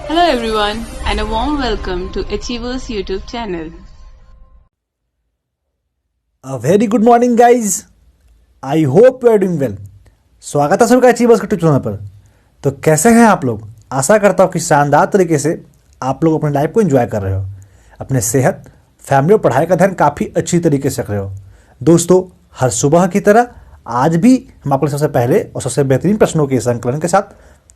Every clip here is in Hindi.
Hello everyone and a warm welcome to Achievers YouTube channel. A very good morning guys. I hope you are doing well. स्वागत है सभी का अचीवर्स के यूट्यूब चैनल पर। तो कैसे हैं आप लोग? आशा करता हूँ कि शानदार तरीके से आप लोग अपनी लाइफ को एंजॉय कर रहे हो, अपने सेहत, फैमिली और पढ़ाई का ध्यान काफ़ी अच्छी तरीके से रख रहे हो। दोस्तों, हर सुबह की तरह आज भी हम आपको सबसे पहले और सबसे बेहतरीन प्रश्नों के संकलन के साथ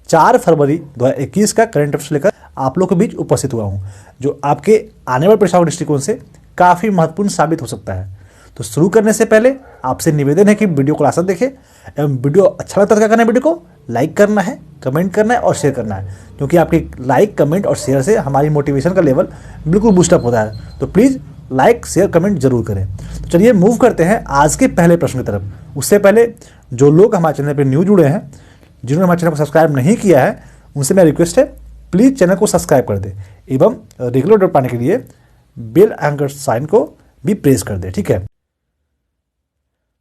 4 फरवरी 2021 का करंट अफेयर्स लेकर आप लोगों के बीच उपस्थित हुआ हूं, जो आपके आने वाले परीक्षाओं के दृष्टिकोण से काफ़ी महत्वपूर्ण साबित हो सकता है। तो शुरू करने से पहले आपसे निवेदन है कि वीडियो को लास्ट तक देखें एवं वीडियो अच्छा लगता है तो क्या करना है, वीडियो को लाइक करना है, कमेंट करना है और शेयर करना है, क्योंकि आपके लाइक, कमेंट और शेयर से हमारी मोटिवेशन का लेवल बिल्कुल बूस्टअप होता है। तो प्लीज़ लाइक, शेयर, कमेंट जरूर करें। तो चलिए मूव करते हैं आज के पहले प्रश्न की तरफ। उससे पहले जो लोग हमारे चैनल पर न्यू जुड़े हैं, जिन्होंने हमारे चैनल को सब्सक्राइब नहीं किया है, उनसे मेरा रिक्वेस्ट है प्लीज़ चैनल को सब्सक्राइब कर दे एवं रेगुलर अपडेट पाने के लिए बेल आइकन साइन को भी प्रेस कर दे। ठीक है,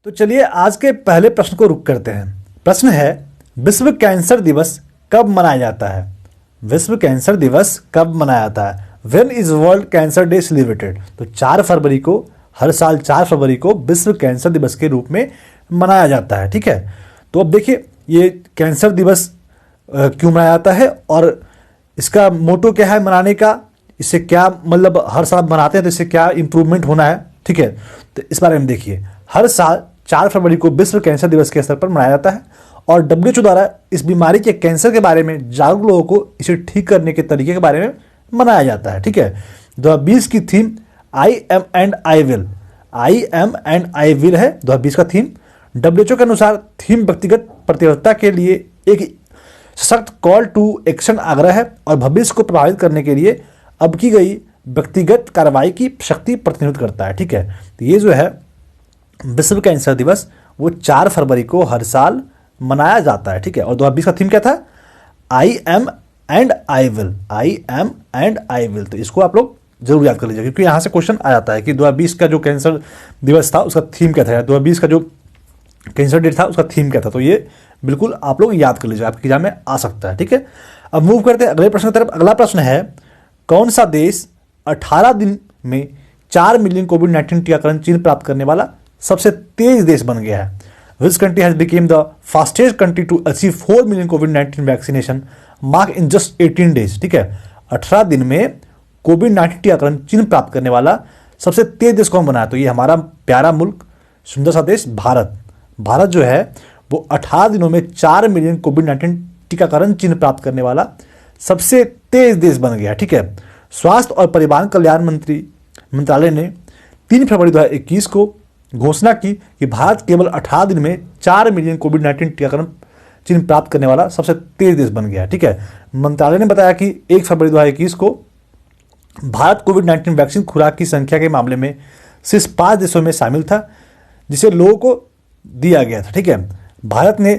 तो चलिए आज के पहले प्रश्न को रुक करते हैं। प्रश्न है, विश्व कैंसर दिवस कब मनाया जाता है? विश्व कैंसर दिवस कब मनाया जाता है? When is world cancer day celebrated? तो 4 फरवरी को, हर साल 4 फरवरी को विश्व कैंसर दिवस के रूप में मनाया जाता है। ठीक है, तो अब देखिए ये कैंसर दिवस क्यों मनाया जाता है और इसका मोटो क्या है मनाने का, इससे क्या मतलब हर साल मनाते हैं तो इससे क्या इंप्रूवमेंट होना है। ठीक है, तो इस बारे में देखिए, हर साल 4 फरवरी को विश्व कैंसर दिवस के स्तर पर मनाया जाता है और WHO द्वारा इस बीमारी के कैंसर के बारे में जागरूक लोगों को इसे ठीक करने के तरीके के बारे में मनाया जाता है। ठीक है, 2020 की theme I am and I will है 2020 का थीम। WHO के अनुसार थीम व्यक्तिगत प्रतिबद्धता के लिए एक सख्त कॉल टू एक्शन आग्रह है और भविष्य को प्रभावित करने के लिए अब की गई व्यक्तिगत कार्रवाई की शक्ति प्रतिनिधित्व करता है। ठीक है, तो ये जो है विश्व कैंसर दिवस वो 4 फरवरी को हर साल मनाया जाता है। ठीक है, और 2020 का थीम क्या था? I am and I will. तो इसको आप लोग जरूर याद कर लीजिए, क्योंकि यहाँ से क्वेश्चन आ जाता है कि 2020 का जो कैंसर दिवस था उसका थीम क्या था, 2020 का जो कैंसर डे था उसका थीम क्या था। तो ये बिल्कुल आप लोग याद कर लीजिए, आपके एग्जाम में आ सकता है। ठीक है, अब मूव करते हैं अगले प्रश्न की तरफ। अगला प्रश्न है, कौन सा देश 18 दिन में 4 मिलियन कोविड-19 टीकाकरण चिन्ह प्राप्त करने वाला सबसे तेज देश बन गया है? Which country has become the fastest country to achieve 4 million कोविड-19 vaccination mark in just 18 days. ठीक है, 18 दिन में कोविड-19 टीकाकरण चिन्ह प्राप्त करने वाला सबसे तेज देश कौन बना है? तो ये हमारा प्यारा मुल्क, सुंदर सा देश भारत जो है वो 18 दिनों में 4 मिलियन कोविड-19 टीकाकरण चिन्ह प्राप्त करने वाला सबसे तेज देश बन गया। ठीक है, स्वास्थ्य और परिवार कल्याण मंत्रालय ने 3 फरवरी 2021 को घोषणा की कि भारत केवल 18 दिन में 4 मिलियन कोविड-19 टीकाकरण चिन्ह प्राप्त करने वाला सबसे तेज देश बन गया। ठीक है, मंत्रालय ने बताया कि 1 फरवरी 2021 को भारत कोविड-19 वैक्सीन खुराक की संख्या के मामले में शीर्ष 5 देशों में शामिल था जिसे लोगों को दिया गया था। ठीक है, भारत ने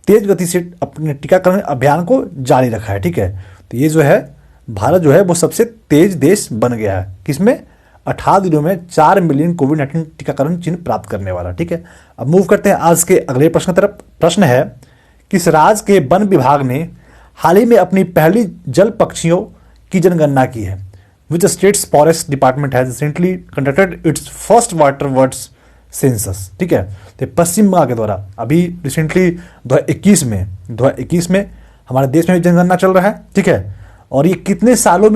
तेज गति से अपने टीकाकरण अभियान को जारी रखा है। ठीक है, तो ये जो है भारत जो है वो सबसे तेज देश बन गया है, किसमें? 18 दिनों में 4 मिलियन कोविड-19 टीकाकरण चिन्ह प्राप्त करने वाला। ठीक है, अब मूव करते हैं आज के अगले प्रश्न की तरफ। प्रश्न है, किस राज्य के वन विभाग ने हाल ही में अपनी पहली जल पक्षियों की जनगणना की है? Which states forest department has recently conducted it's first water birds census. ठीक है, तो पश्चिम बंगाल के द्वारा अभी रिसेंटली 2021 में हमारे देश में जनगणना चल रहा है। ठीक है, और ये कितने सालों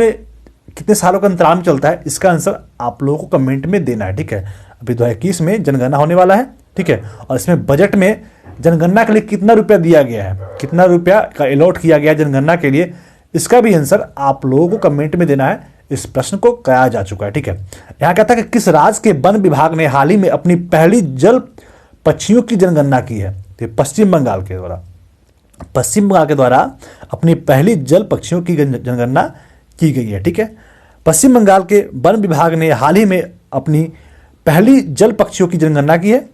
का अंतराल में चलता है, इसका आंसर आप लोगों को कमेंट में देना है। ठीक है, अभी 2021 में जनगणना होने वाला है। ठीक है, और इसमें बजट में जनगणना के लिए कितना रुपया दिया गया है, कितना रुपया का अलॉट किया गया है जनगणना के लिए, इसका भी आंसर आप लोगों को कमेंट में देना है। इस प्रश्न को कहा जा चुका है। ठीक है, यहाँ कहता है कि किस राज्य के वन विभाग ने हाल ही में अपनी पहली जल पक्षियों की जनगणना की है? तो पश्चिम बंगाल के द्वारा अपनी पहली जल पक्षियों की जनगणना की गई है। ठीक है, पश्चिम बंगाल के वन विभाग ने हाल ही में अपनी पहली जल पक्षियों की जनगणना की है।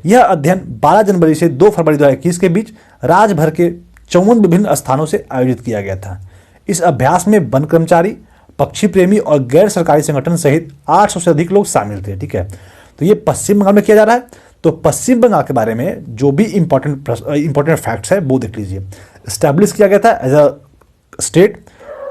यह अध्ययन 12 जनवरी से 2 फरवरी 2021 के बीच राज्य भर के 54 विभिन्न स्थानों से आयोजित किया गया था। इस अभ्यास में वन कर्मचारी, पक्षी प्रेमी और गैर सरकारी संगठन सहित 800 से अधिक लोग शामिल थे। ठीक है, तो ये पश्चिम बंगाल में किया जा रहा है। तो पश्चिम बंगाल के बारे में जो भी इंपॉर्टेंट फैक्ट्स है वो देख लीजिए। इस्टेब्लिश किया गया था एज अ स्टेट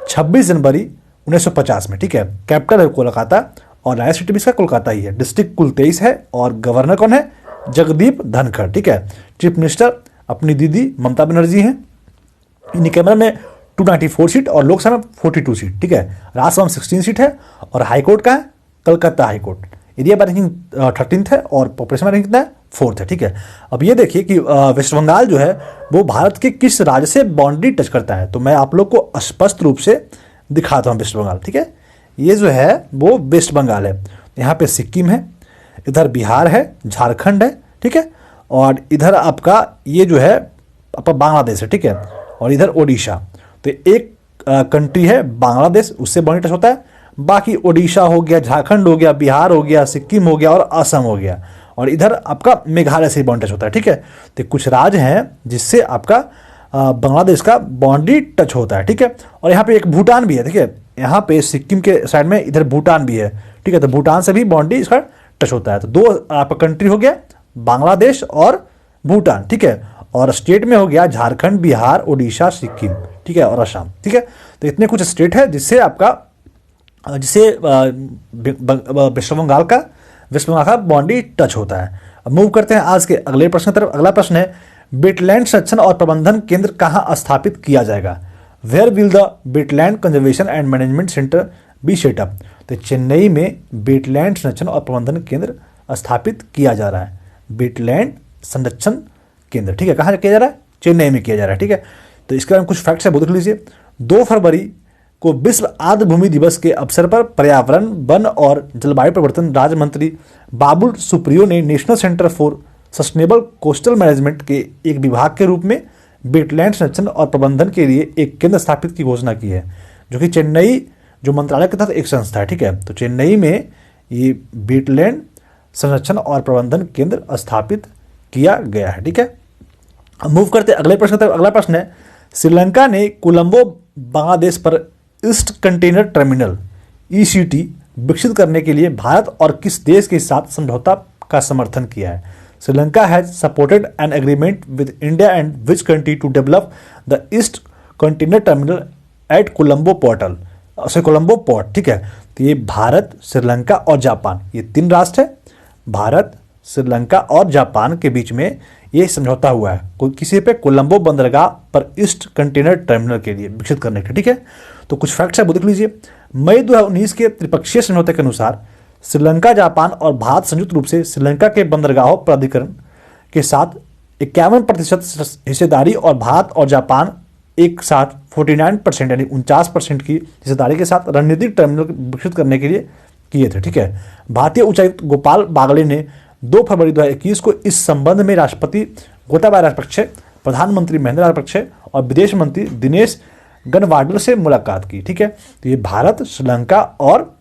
26 जनवरी 1950 में, ठीक है। कैपिटल है कोलकाता और राय सिटी भी इसका कोलकाता ही है। डिस्ट्रिक्ट कुल 23 है और गवर्नर कौन है? जगदीप धनखड़, ठीक है। चीफ मिनिस्टर अपनी दीदी ममता बनर्जी हैं। इन कैमरा में 294 सीट और लोकसभा में 42 सीट, ठीक है। राज्यसभा में 16 सीट है और हाईकोर्ट का है Calcutta high court. Area bye ranking 13th है और पॉपुलेशन रैंकिंग कितना है? 4th है, ठीक है। अब ये देखिए कि वेस्ट बंगाल जो है वो भारत के किस राज्य से बाउंड्री टच करता है, तो मैं आप लोग को स्पष्ट रूप से दिखाता हूँ वेस्ट बंगाल, ठीक है। ये जो है वो वेस्ट बंगाल है। यहाँ पे सिक्किम है, इधर बिहार है, झारखंड है, ठीक है, और इधर आपका ये जो है आपका बांग्लादेश है, ठीक है, और इधर ओडिशा। तो एक कंट्री है बांग्लादेश, उससे बाउंड्री टच होता है। बाकी ओडिशा हो गया, झारखंड हो गया, बिहार हो गया, सिक्किम हो गया और असम हो गया, और इधर आपका मेघालय से बाउंड्री टच होता है, ठीक है। तो कुछ राज्य हैं जिससे आपका बांग्लादेश का बाउंड्री टच होता है, ठीक है। और यहाँ पे एक भूटान भी है, ठीक है। यहाँ पे सिक्किम के साइड में इधर भूटान भी है, ठीक है। तो भूटान से भी बाउंड्री इसका टच होता है। तो दो आपका कंट्री हो गया बांग्लादेश और भूटान, ठीक है। और स्टेट में हो गया झारखंड, बिहार, ओडिशा, सिक्किम, ठीक है, और असम, ठीक है। तो इतने कुछ स्टेट है जिससे आपका वेस्ट बंगाल का बाउंड्री टच होता है। अब मूव करते हैं आज के अगले प्रश्न की तरफ। अगला प्रश्न है वेटलैंड संरक्षण और प्रबंधन केंद्र कहाँ स्थापित किया जाएगा? Where will the wetland conservation and management centre be set up? तो चेन्नई में वेटलैंड संरक्षण और प्रबंधन केंद्र स्थापित किया जा रहा है। वेटलैंड संरक्षण केंद्र, ठीक है, कहाँ किया जा रहा है? चेन्नई में किया जा रहा है, ठीक है। तो इसके बारे में कुछ फैक्ट्स है, वो देख लीजिए। 2 फरवरी को विश्व आर्द्र भूमि दिवस के अवसर पर पर्यावरण, वन और जलवायु परिवर्तन राज्य मंत्री बाबुल सुप्रियो ने national centre for sustainable coastal management के एक विभाग के रूप में वेटलैंड संरक्षण और प्रबंधन के लिए एक केंद्र स्थापित की घोषणा की है, जो कि चेन्नई जो मंत्रालय के तहत एक संस्था है, ठीक है। तो चेन्नई में ये वेटलैंड संरक्षण और प्रबंधन केंद्र स्थापित किया गया है, ठीक है। मूव करते अगले प्रश्न तक। अगला प्रश्न है श्रीलंका ने कोलंबो बांग्लादेश पर ईस्ट कंटेनर टर्मिनल ECT विकसित करने के लिए भारत और किस देश के साथ समझौता का समर्थन किया है? Sri Lanka has supported an agreement with India and which country to develop the east container terminal at Colombo port, ठीक है। तो ये भारत, श्रीलंका और जापान, ये 3 राष्ट्र है। भारत, श्रीलंका और जापान के बीच में ये समझौता हुआ है किसी पे कोलंबो बंदरगाह पर ईस्ट कंटेनर टर्मिनल के लिए विकसित करने के, ठीक है। तो कुछ फैक्ट्स है वो देख लीजिए। मई 2019 के त्रिपक्षीय समझौते के अनुसार श्रीलंका, जापान और भारत संयुक्त रूप से श्रीलंका के बंदरगाहों प्राधिकरण के साथ 51% हिस्सेदारी और भारत और जापान एक साथ 49% यानी 49% की हिस्सेदारी के साथ रणनीतिक टर्मिनल विकसित करने के लिए किए थे, ठीक है। भारतीय उच्चायुक्त गोपाल बागले ने 2 फरवरी 2021 को इस संबंध में राष्ट्रपति गोताबाया राजपक्षे, प्रधानमंत्री महेंद्र राजपक्षे और विदेश मंत्री दिनेश गनवाडर से मुलाकात की, ठीक है। तो ये भारत, श्रीलंका और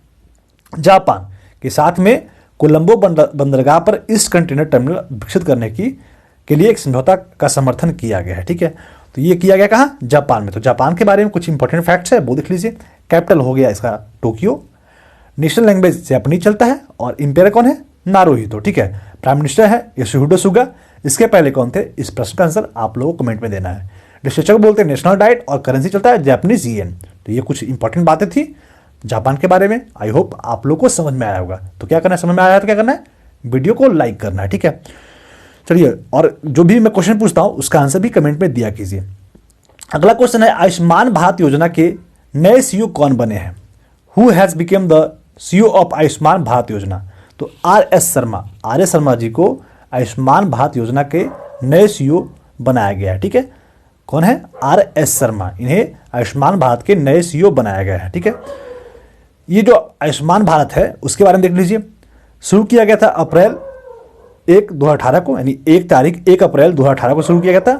जापान के साथ में कोलंबो बंदरगाह पर ईस्ट कंटेनर टर्मिनल विकसित करने के लिए एक समझौता का समर्थन किया गया है, ठीक है। तो ये किया गया कहाँ? जापान में। तो जापान के बारे में कुछ इंपॉर्टेंट फैक्ट्स है वो देख लीजिए। कैपिटल हो गया इसका टोक्यो, नेशनल लैंग्वेज जापानी चलता है और इंपेयर कौन है? नारुहितो, ठीक है। प्राइम मिनिस्टर है योशिहिडे सुगा। इसके पहले कौन थे? इस प्रश्न का आंसर आप लोगों को कमेंट में देना है। लिटरेचर बोलते हैं नेशनल डाइट और करेंसी चलता है जापानीज येन। तो ये कुछ इंपॉर्टेंट बातें थी जापान के बारे में। आई होप आप लोग को समझ में आया होगा। तो क्या करना है, समझ में आया तो क्या करना है? वीडियो को लाइक करना है, ठीक है। चलिए, और जो भी मैं क्वेश्चन पूछता हूं उसका आंसर भी कमेंट में दिया कीजिए। अगला क्वेश्चन है आयुष्मान भारत योजना के नए सीईओ कौन बने हैं? Who has become the CEO of Ayushman Bharat योजना? तो RS शर्मा जी को आयुष्मान भारत योजना के नए सीईओ बनाया गया है, ठीक है। कौन है? RS शर्मा। इन्हें आयुष्मान भारत के नए सीईओ बनाया गया है, ठीक है। ये जो आयुष्मान भारत है उसके बारे में देख लीजिए। शुरू किया गया था अप्रैल 1, 2018 को, यानी 1 अप्रैल 2018 को शुरू किया गया था।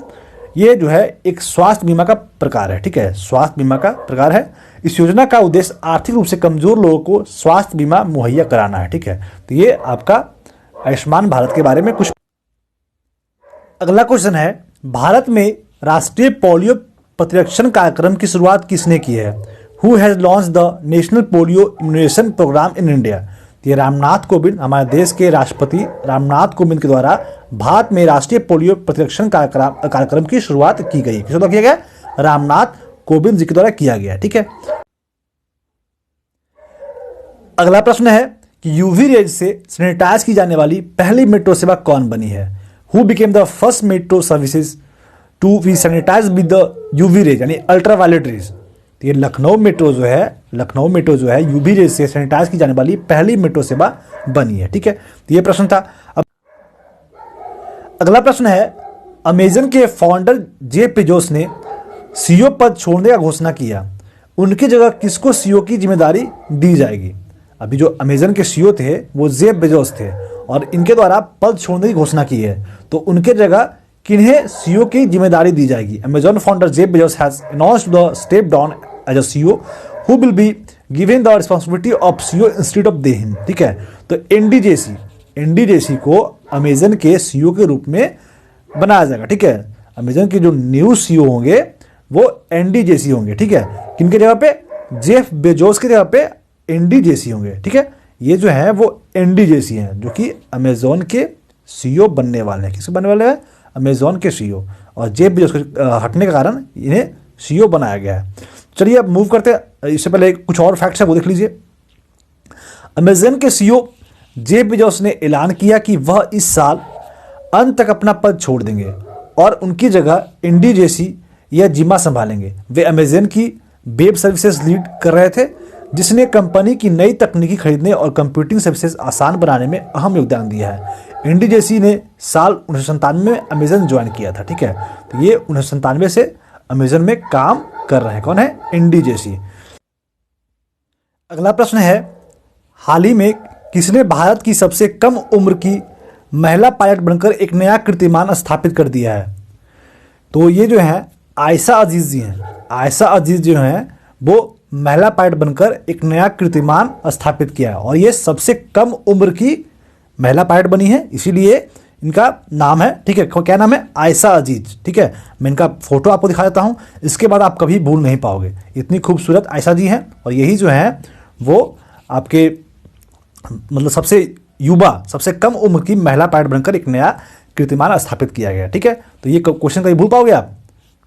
ये जो है एक स्वास्थ्य बीमा का प्रकार है, ठीक है। स्वास्थ्य बीमा का प्रकार है। इस योजना का उद्देश्य आर्थिक रूप से कमजोर लोगों को स्वास्थ्य बीमा मुहैया कराना है, ठीक है। तो ये आपका आयुष्मान भारत के बारे में कुछ। अगला क्वेश्चन है भारत में राष्ट्रीय पोलियो प्रतिरक्षण कार्यक्रम की शुरुआत किसने की है? Who has launch the national polio immunisation program in India? ये रामनाथ कोविंद, हमारे देश के राष्ट्रपति रामनाथ कोविंद के द्वारा भारत में राष्ट्रीय पोलियो प्रतिरक्षण कार्यक्रम की शुरुआत की गई। किसके द्वारा किया गया? रामनाथ कोविंद जी के द्वारा किया गया। ठीक है, अगला प्रश्न है कि यूवी रेज से सैनिटाइज की जाने वाली पहली मेट्रो सेवा कौन बनी है? Who became the first metro services to be sanitise with the UV rays यानी अल्ट्रावायलेट रेज। तो ये लखनऊ मेट्रो जो है यूवी रेज से सैनिटाइज की जाने वाली पहली मेट्रो सेवा बनी है। ठीक है, तो ये प्रश्न था। अब अगला प्रश्न है, अमेजन के फाउंडर जेफ बेजोस ने सीईओ पद छोड़ने का घोषणा किया, उनकी जगह किसको सीईओ की जिम्मेदारी दी जाएगी? अभी जो अमेजन के सीईओ थे वो जेफ बेजोस थे और इनके द्वारा पद छोड़ने की घोषणा की है, तो उनके जगह किन्हें सीईओ की जिम्मेदारी दी जाएगी? Amazon founder Jeff Bezos has announced the step down as a CEO who will be given the responsibility of CEO instead of they him. ठीक है, तो एनडीजेसी को अमेजन के सीईओ के रूप में बनाया जाएगा। ठीक है, अमेजन के जो न्यू सीईओ होंगे वो एनडीजेसी होंगे। ठीक है, किनके जगह पे? जेफ बेजोस की जगह पे एनडीजेसी होंगे। ठीक है, ये जो है वो एनडीजेसी हैं जो कि अमेजोन के सीईओ बनने वाले हैं। किसके बनने वाले हैं? अमेजोन के सीईओ, और जेफ बेजोस के हटने के कारण इन्हें सीईओ बनाया गया है। चलिए अब मूव करते हैं, इससे पहले कुछ और फैक्ट्स है वो देख लीजिए। अमेजन के सीईओ जेफ बेजोस ने ऐलान किया कि वह इस साल अंत तक अपना पद छोड़ देंगे और उनकी जगह एनडीजेसी या जिम्मा संभालेंगे। वे अमेजन की वेब सर्विसेज लीड कर रहे थे, जिसने कंपनी की नई तकनीकी खरीदने और कंप्यूटिंग सर्विसेज आसान बनाने में अहम योगदान दिया है। एनडीजेसी ने साल 1997 में अमेजन ज्वाइन किया था। ठीक है, तो ये 1997 से अमेजन में काम कर रहे हैं। कौन है? एनडीजेसी। अगला प्रश्न है, हाल ही में किसने भारत की सबसे कम उम्र की महिला पायलट बनकर एक नया कीर्तिमान स्थापित कर दिया है? तो ये जो है आयशा अजीज जी हैं। आयशा अजीज जो हैं वो महिला पायलट बनकर एक नया कीर्तिमान स्थापित किया है और ये सबसे कम उम्र की महिला पायलट बनी है, इसीलिए इनका नाम है। ठीक है, क्या नाम है? आयशा अजीज। ठीक है, मैं इनका फोटो आपको दिखा देता हूँ, इसके बाद आप कभी भूल नहीं पाओगे। इतनी खूबसूरत आयशा जी हैं और यही जो है वो आपके मतलब सबसे युवा, सबसे कम उम्र की महिला पायलट बनकर एक नया कीर्तिमान स्थापित किया गया। ठीक है, तो ये क्वेश्चन कभी भूल पाओगे आप?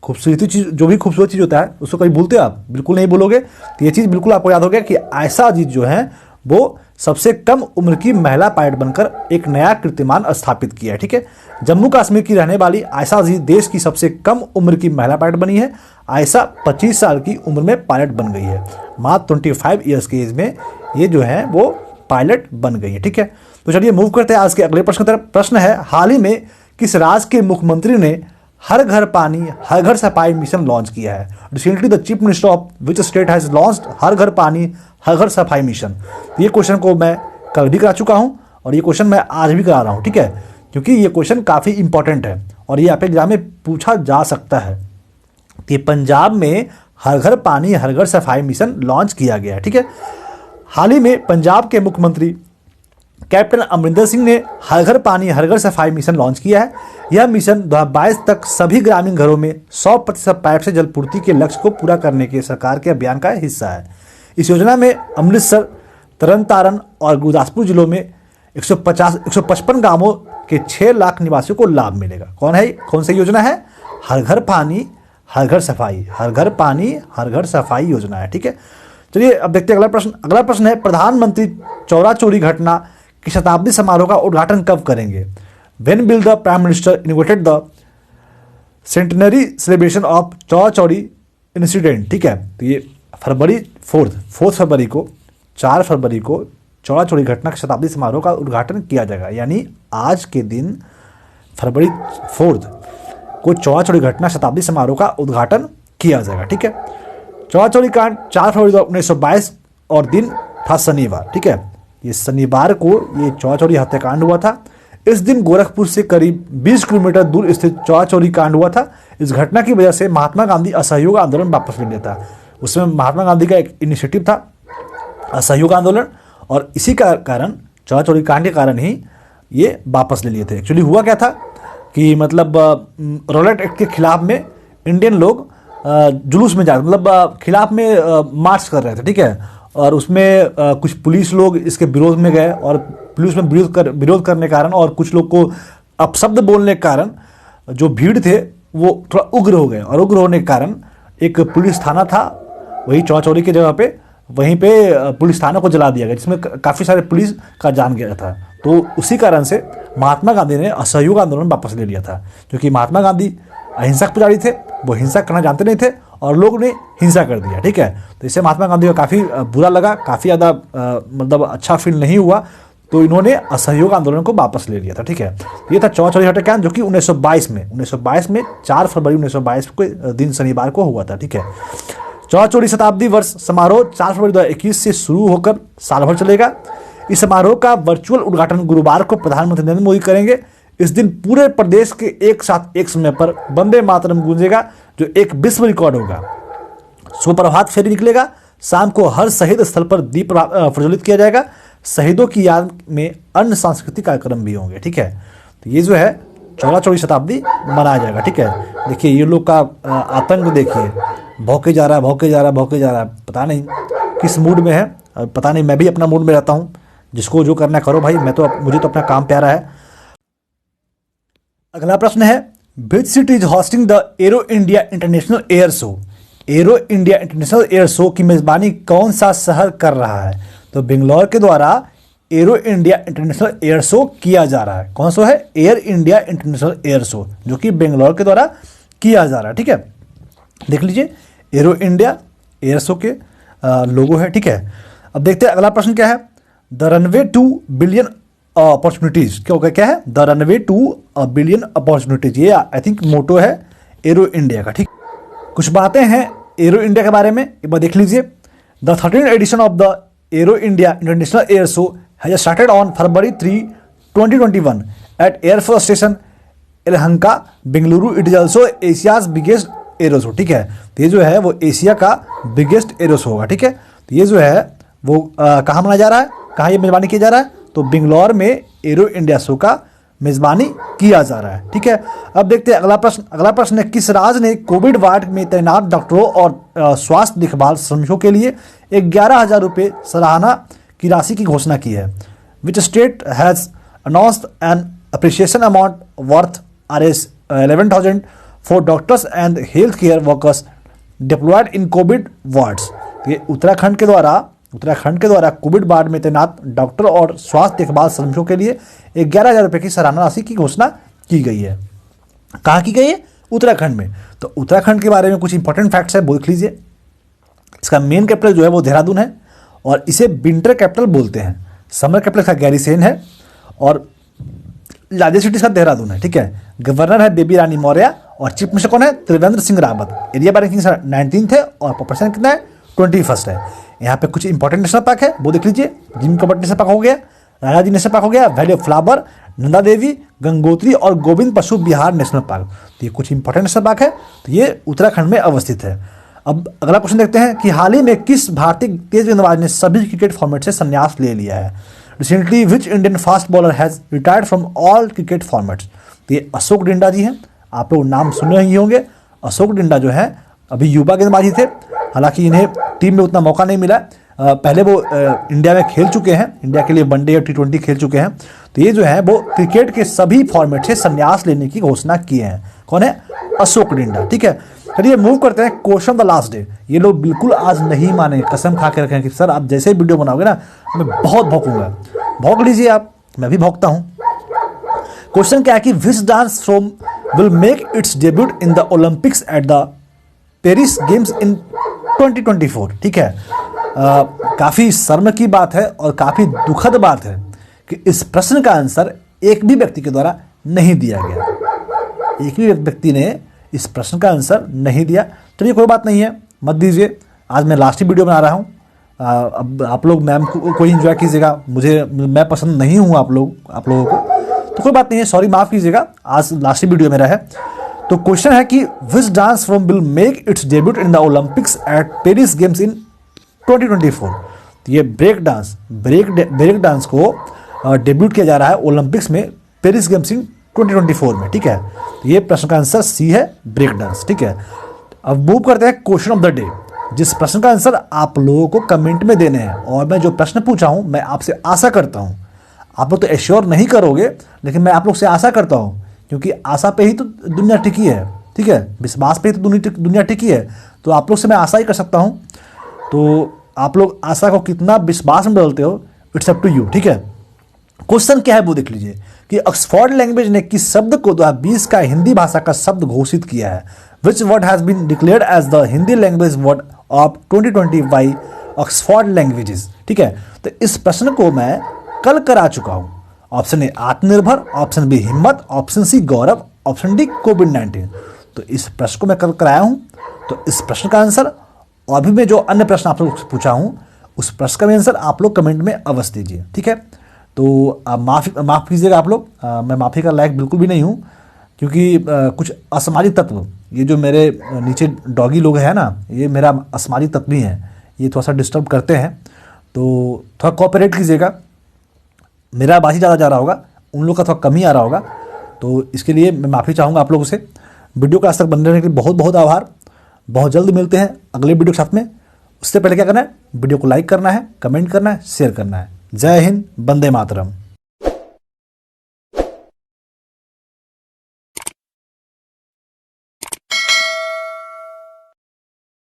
खूबसूरती चीज़, जो भी खूबसूरत चीज़ होता है उसको कभी भूलते हो आप? बिल्कुल नहीं भूलोगे। तो ये चीज़ बिल्कुल आपको याद हो गया कि आयशा अजीज जो है वो सबसे कम उम्र की महिला पायलट बनकर एक नया कीर्तिमान स्थापित किया है। ठीक है, जम्मू कश्मीर की रहने वाली आयशा अजीज देश की सबसे कम उम्र की महिला पायलट बनी है। आयशा 25 साल की उम्र में पायलट बन गई है। मात्र 25 ईयर्स के एज में ये जो है वो पायलट बन गई है। ठीक है, तो चलिए मूव करते हैं आज के अगले प्रश्न की तरफ। प्रश्न है, हाल ही में किस राज्य के मुख्यमंत्री ने हर घर पानी हर घर सफाई मिशन लॉन्च किया है? Recently the chief minister of which state has launched Har Ghar Pani हर घर सफाई मिशन। ये क्वेश्चन को मैं कल भी करा चुका हूं और ये क्वेश्चन मैं आज भी करा रहा हूं। ठीक है, क्योंकि ये क्वेश्चन काफ़ी इंपॉर्टेंट है और ये आपके एग्जाम में पूछा जा सकता है कि पंजाब में हर घर पानी हर घर सफाई मिशन लॉन्च किया गया है। ठीक है, हाल ही में पंजाब के मुख्यमंत्री कैप्टन अमरिंदर सिंह ने हर घर पानी हर घर सफाई मिशन लॉन्च किया है। यह मिशन 2022 तक सभी ग्रामीण घरों में 100% पाइप से जलपूर्ति के लक्ष्य को पूरा करने के सरकार के अभियान का हिस्सा है। इस योजना में अमृतसर, तरनतारन और गुरदासपुर जिलों में 155 गांवों के 6 लाख निवासियों को लाभ मिलेगा। कौन सी योजना है? हर घर पानी हर घर सफाई, हर घर पानी हर घर सफाई योजना है। ठीक है, चलिए अब देखते हैं अगला प्रश्न। अगला प्रश्न है, प्रधानमंत्री चौरा चोरी घटना की शताब्दी समारोह का उद्घाटन कब करेंगे? When will the Prime Minister inaugurate the centenary celebration of Chaura चोरी इंसिडेंट? ठीक है, तो ये फरवरी 4 फरवरी को 4 फरवरी को चौरा चोरी घटना के शताब्दी समारोह का उद्घाटन किया जाएगा। यानी आज के दिन फरवरी 4 को चौरा चोरी घटना शताब्दी समारोह का उद्घाटन किया जाएगा। ठीक है, चौरा चोरी कांड 4 फरवरी 1922 और दिन था शनिवार। ठीक है, ये शनिवार को ये चौरा चोरी हत्याकांड हुआ था। इस दिन गोरखपुर से करीब 20 किलोमीटर दूर स्थित चौरा चोरी कांड हुआ था। इस घटना की वजह से महात्मा गांधी असहयोग आंदोलन वापस ले लिया था। उसमें महात्मा गांधी का एक इनिशिएटिव था असहयोग आंदोलन और इसी का कारण चौरा चोरी कांड के कारण ही ये वापस ले लिए थे। एक्चुअली हुआ क्या था कि मतलब रॉलेट एक्ट के खिलाफ में इंडियन लोग जुलूस में जा मतलब खिलाफ में मार्च कर रहे थे। ठीक है, और उसमें कुछ पुलिस लोग इसके विरोध में गए और पुलिस में विरोध करने के कारण और कुछ लोग को अपशब्द बोलने के कारण जो भीड़ थे वो थोड़ा उग्र हो गए और उग्र होने के कारण एक पुलिस थाना था, वही चौरा चौरी की जगह पे, वहीं पे पुलिस थाना को जला दिया गया, जिसमें काफ़ी सारे पुलिस का जान गया था। तो उसी कारण से महात्मा गांधी ने असहयोग आंदोलन वापस ले लिया था, क्योंकि महात्मा गांधी अहिंसक पुजारी थे, वो हिंसा करना जानते नहीं थे और लोग ने हिंसा कर दिया। ठीक है, तो इससे महात्मा गांधी को काफ़ी बुरा लगा, काफ़ी ज़्यादा मतलब अच्छा फील नहीं हुआ, तो इन्होंने असहयोग आंदोलन को वापस ले लिया था। ठीक है, ये था चौरा चौरी हत्याकांड, जो कि 1922 में 4 फरवरी 1922 के दिन शनिवार को हुआ था। ठीक है, चौरा चौरी शताब्दी वर्ष समारोह 4 फरवरी 2021 से शुरू होकर साल भर चलेगा। इस समारोह का वर्चुअल उद्घाटन गुरुवार को प्रधानमंत्री नरेंद्र मोदी करेंगे। इस दिन पूरे प्रदेश के एक साथ एक समय पर वंदे मातरम गूंजेगा, जो एक विश्व रिकॉर्ड होगा। सुबह प्रभात फेरी निकलेगा, शाम को हर शहीद स्थल पर दीप प्रज्वलित किया जाएगा। शहीदों की याद में अन्य सांस्कृतिक कार्यक्रम भी होंगे। ठीक है, तो ये जो है चौरा चौरी शताब्दी मनाया जाएगा। ठीक है, देखिए ये लोग का आतंक देखिए, भौंके जा रहा है, पता नहीं किस मूड में है, पता नहीं, मैं भी अपना मूड में रहता हूँ, जिसको जो करना करो भाई, मुझे तो अपना काम प्यारा है। अगला प्रश्न है, which city is hosting the Aero India international air show? Arrow India international air show की मेजबानी कौन सा शहर कर रहा है? तो बेंगलोर के द्वारा arrow India international air show किया जा रहा है। कौन सा है? Air India international air show, जो कि बेंगलोर के द्वारा किया जा रहा है। ठीक है, देख लीजिए एरो इंडिया एयर शो के लोगो है। ठीक है, अब देखते हैं अगला प्रश्न क्या है। The runway two billion opportunities, क्या है? The runway two billion opportunities, ये आई थिंक मोटो है एरो इंडिया का। ठीक, कुछ बातें हैं एरो इंडिया के बारे में, एक बार देख लीजिए। The 13th edition of the Aero India international air show has started on February 3, 2021 at air force station Yelahanka, Bengaluru. It is also Asia's biggest aero show. ठीक है, तो ये जो है वो एशिया का बिगेस्ट एरो शो होगा। ठीक है, तो ये जो है वो कहाँ मनाया जा रहा है, कहाँ ये मेजबानी किया जा रहा है? तो बेंगलोर में एरो इंडिया शो का मेजबानी किया जा रहा है। ठीक है, अब देखते हैं अगला प्रश्न। अगला प्रश्न है, किस राज्य ने कोविड वार्ड में तैनात डॉक्टरों और स्वास्थ्य देखभाल श्रमिकों के लिए 11,000 रुपये सराहना की राशि की घोषणा की है? Which state has announced an appreciation amount worth ₹11,000 for doctors and health care workers deployed in covid wards? ये उत्तराखंड के द्वारा कोविड वार्ड में तैनात डॉक्टर और स्वास्थ्य देखभाल श्रमिकों के लिए 11,000 रुपये की सराहना राशि की घोषणा की गई है। कहाँ की गई है? उत्तराखंड में। तो उत्तराखंड के बारे में कुछ इंपॉर्टेंट फैक्ट्स है, वो देख लीजिए। इसका मेन कैपिटल जो है वो देहरादून है, और इसे विंटर कैपिटल बोलते हैं। समर कैपिटल इसका गैरीसेन है, और लार्जेस्ट सिटी इसका देहरादून है। ठीक है, गवर्नर है बेबी रानी मौर्य, और चीफ मिनिस्टर कौन है? Trivendra Singh Rawat. Area bye ranking 19th है, और पॉपुलेशन कितना है? 21st है। यहाँ पे कुछ इंपॉर्टेंट नेशनल पार्क है, वो देख लीजिए। जिम कॉर्बेट नेशनल पार्क हो गया, राजाजी नेशनल पार्क हो गया, valley of flower, Nanda Devi, Gangotri और गोविंद पशु विहार नेशनल पार्क। तो ये कुछ इंपॉर्टेंट नेशनल पार्क है, तो ये उत्तराखंड में अवस्थित है। अब अगला क्वेश्चन देखते हैं कि हाल ही में किस भारतीय तेज गेंदबाज ने सभी क्रिकेट फॉर्मेट से संन्यास ले लिया है? Recently which Indian fast bowler has retired from all cricket formats? तो ये अशोक डिंडा जी हैं, आप लोग नाम सुने ही होंगे। अशोक डिंडा जो है अभी युवा गेंदबाजी थे, हालांकि इन्हें टीम में उतना मौका नहीं मिला। पहले वो इंडिया में खेल चुके हैं, इंडिया के लिए वनडे और T20 खेल चुके हैं। तो ये जो है वो क्रिकेट के सभी फॉर्मेट से संन्यास लेने की घोषणा किए हैं। कौन है? अशोक डिंडा। ठीक है, चलिए मूव करते हैं क्वेश्चन द लास्ट डे। ये लोग बिल्कुल आज नहीं मानेंगे, कसम खा के रखें कि सर आप जैसे ही वीडियो बनाओगे ना मैं बहुत भौंकूंगा। भौंक लीजिए आप, मैं भी भौंकता हूँ। क्वेश्चन क्या है कि which dance form will make its debut in the Olympics at the Paris games in 2024? ठीक है, काफ़ी शर्म की बात है और काफ़ी दुखद बात है कि इस प्रश्न का आंसर एक भी व्यक्ति के द्वारा नहीं दिया गया। एक भी व्यक्ति ने इस प्रश्न का आंसर नहीं दिया। चलिए कोई बात नहीं है, मत दीजिए, आज मैं लास्ट ही वीडियो बना रहा हूँ। अब आप लोग मैम को एंजॉय कीजिएगा, मैं पसंद नहीं हूँ आप लोगों को, तो कोई बात नहीं है, सॉरी माफ़ कीजिएगा, आज लास्ट ही वीडियो मेरा है। तो क्वेश्चन है कि which dance form will make its debut in the Olympics at Paris games in 2024? तो ये ब्रेक डांस को डेब्यूट किया जा रहा है ओलंपिक्स में पेरिस गेम्स इन 2024 में। ठीक है, तो ये प्रश्न का आंसर सी है, ब्रेक डांस। ठीक है, अब मूव करते हैं क्वेश्चन ऑफ द डे, जिस प्रश्न का आंसर आप लोगों को कमेंट में देने हैं। और मैं जो प्रश्न पूछा हूं, मैं आपसे आशा करता हूं, आप लोग तो एश्योर नहीं करोगे, लेकिन मैं आप लोग से आशा करता हूं, क्योंकि आशा पे ही तो दुनिया टिकी है। ठीक है, विश्वास पे ही तो दुनिया टिकी है। तो आप लोग से मैं आशा ही कर सकता हूँ। तो आप लोग आशा को कितना विश्वास में बदलते हो, इट्स अप टू यू। ठीक है, क्वेश्चन क्या है वो देख लीजिए कि ऑक्सफोर्ड लैंग्वेज ने किस शब्द को 2020 का हिंदी भाषा का शब्द घोषित किया है। Which word has been declared as the Hindi language word of 2020 by Oxford languages. ठीक है, तो इस प्रश्न को मैं कल करा चुका हूं। ऑप्शन ए आत्मनिर्भर, ऑप्शन बी हिम्मत, ऑप्शन सी गौरव, ऑप्शन डी कोविड-19। तो इस प्रश्न को मैं कल कराया हूं। तो इस प्रश्न का आंसर और भी मैं जो अन्य प्रश्न आप लोग से पूछा हूं उस प्रश्न का भी आंसर आप लोग कमेंट में अवश्य दीजिए। ठीक है, तो माफ़ कीजिएगा आप लोग, मैं माफ़ी का लायक बिल्कुल भी नहीं हूँ, क्योंकि कुछ असामाजिक तत्व, ये जो मेरे नीचे डॉगी लोग हैं ना, ये मेरा असामाजिक तत्व ही हैं, ये थोड़ा सा डिस्टर्ब करते हैं। तो थोड़ा कोऑपरेट कीजिएगा। मेरा आवाज़ ही ज़्यादा जा रहा होगा, उन लोग का थोड़ा कम ही आ रहा होगा, तो इसके लिए मैं माफ़ी चाहूँगा आप लोगों से। वीडियो का आज तक बने रहने के लिए बहुत बहुत आभार। बहुत जल्द मिलते हैं अगले वीडियो के साथ में। उससे पहले क्या करना है, वीडियो को लाइक करना है, कमेंट करना है, शेयर करना है। जय हिंद, वंदे मातरम।